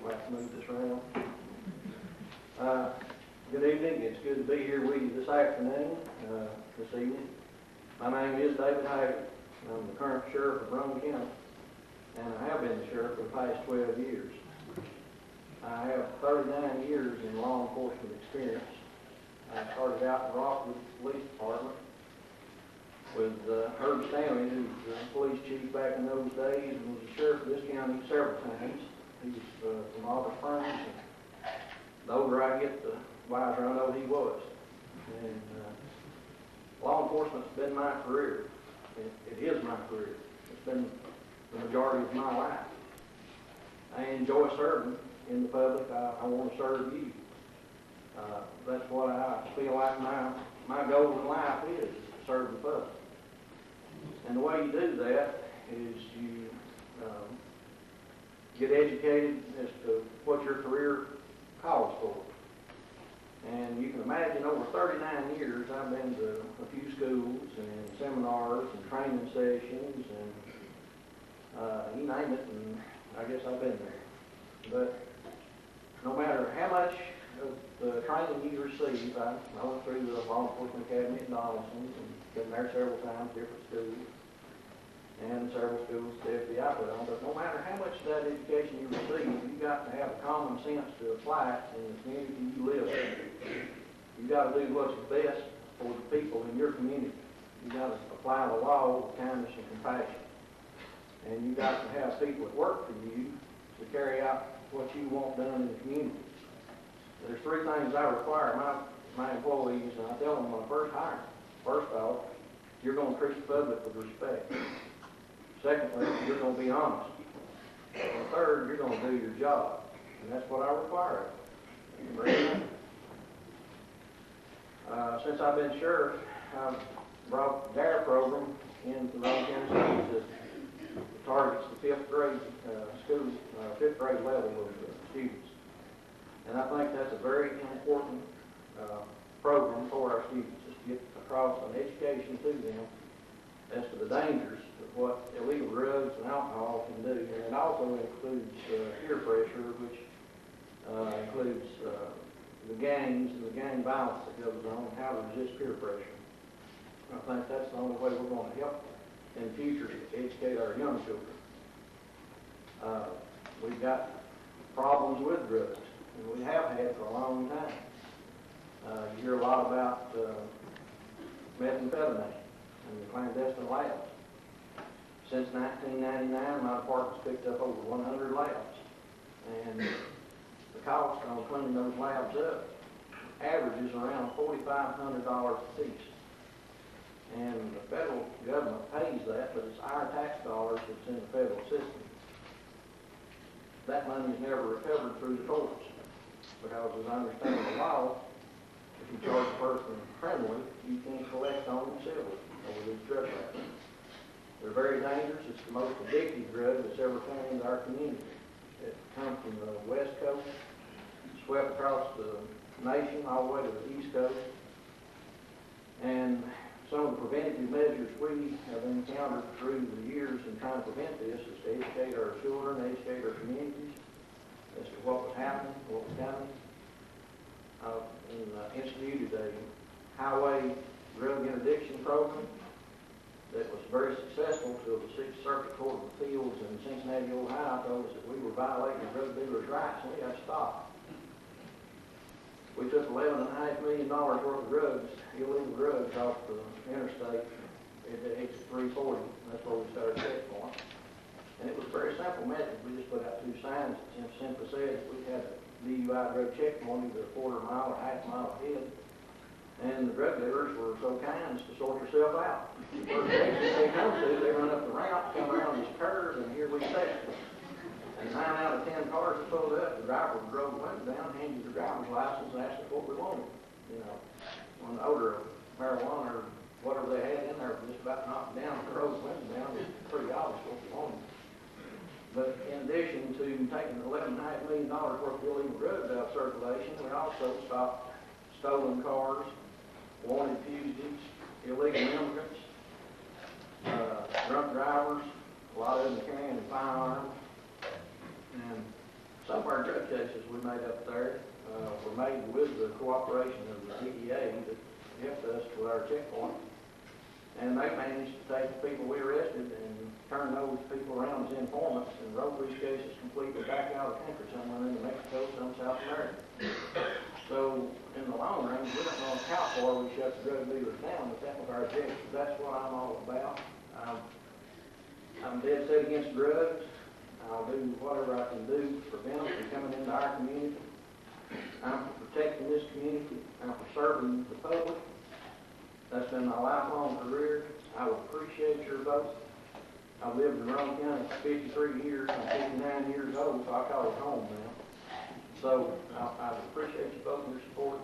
I'll have to move this around. Good evening. It's good to be here with you this afternoon, this evening. My name is David Haggard. I'm the current sheriff of Roane County, and I have been the sheriff for the past 12 years. I have 39 years in law enforcement experience. I started out in the Rockwood Police Department with Herb Stanley, who was the police chief back in those days and was the sheriff of this county several times. He was from Auburn Springs, and the older I get, the wiser I know he was. And law enforcement's been my career. It is my career. It's been the majority of my life. I enjoy serving in the public. I want to serve you. That's what I feel like my goal in life is to serve the public. And the way you do that is you get educated as to what your career calls for. And you can imagine over 39 years I've been to a few schools and seminars and training sessions and you name it, and I guess I've been there. But no matter how much of the training you receive, I went through the Law Enforcement Academy at Donaldson and been there several times, different schools, and several schools to FBI put on. But no matter how much of that education you receive, you've got to have the common sense to apply it in the community you live in. You've got to do what's best for the people in your community. You've got to apply the law with kindness and compassion. And you've got to have people that work for you to carry out what you want done in the community. There's three things I require my employees, and I tell them when I first hire them. First off, you're going to treat the public with respect. Secondly, you're going to be honest. And third, you're going to do your job. And that's what I require of you. Since I've been sheriff, I've brought the DARE program into Roane County School System. It targets the fifth grade level of students. And I think that's a very important program for our students, is to get across an education to them as to the dangers of what illegal drugs and alcohol can do. And it also includes peer pressure, which includes the gangs and the gang violence that goes on, and how to resist peer pressure. I think that's the only way we're going to help in the future to educate our young children. We've got problems with drugs, and we have had for a long time. You hear a lot about methamphetamine and the clandestine labs. Since 1999, my department's picked up over 100 labs, and the cost on cleaning those labs up averages around $4,500 a piece. And the federal government pays that, but it's our tax dollars that's in the federal system. That money is never recovered through the courts, because as I understand the law, if you charge a person criminally, you can't collect on them civilly over these drug labs. They're very dangerous. It's the most addictive drug that's ever come into our community. It comes from the West Coast, swept across the nation all the way to the East Coast. And some of the preventative measures we have encountered through the years in trying to prevent this is to educate our children, educate our communities as to what was happening, what was coming. Instituted a highway drug interdiction program that was very successful until the Sixth Circuit Court of Appeals in Cincinnati, Ohio told us that we were violating drug dealers' rights, and we had to stop. We took $11.5 million worth of drugs, illegal drugs, off the interstate at the exit 340. That's where we started checkpoint. And it was a very simple method. We just put out two signs that simply said we had a DUI drug checkpoint either a quarter mile or half a mile ahead. And the drug dealers were so kind as to sort yourself out. The first exit they come to, they run up the ramp, come around this curve, and here we stay. And 9 out of 10 cars that pulled up, the driver drove the window down, handed the driver's license, and asked us what we wanted. You know, when the odor of marijuana or whatever they had in there just about knocked down, drove the window down, it was pretty obvious what we wanted. But in addition to taking $11.5 million worth of illegal drugs out of circulation, we also stopped stolen cars, wanted fugitives, illegal immigrants, drunk drivers, a lot of them carrying firearms. And Some of our drug cases we made up there were made with the cooperation of the DEA that helped us with our checkpoint. And they managed to take the people we arrested and turn those people around as informants and wrote these cases completely back out of the country, some went into Mexico, some South America. So in the long run, we don't know how far we shut the drug dealers down, but that was our objective. That's what I'm all about. I'm dead set against drugs. I'll do whatever I can do to prevent them from coming into our community. I'm for protecting this community. I'm for serving the public. That's been my lifelong career. I would appreciate your vote. I've lived in Roane County for 53 years. I'm 59 years old, so I call it home now. So I would appreciate you voting your support.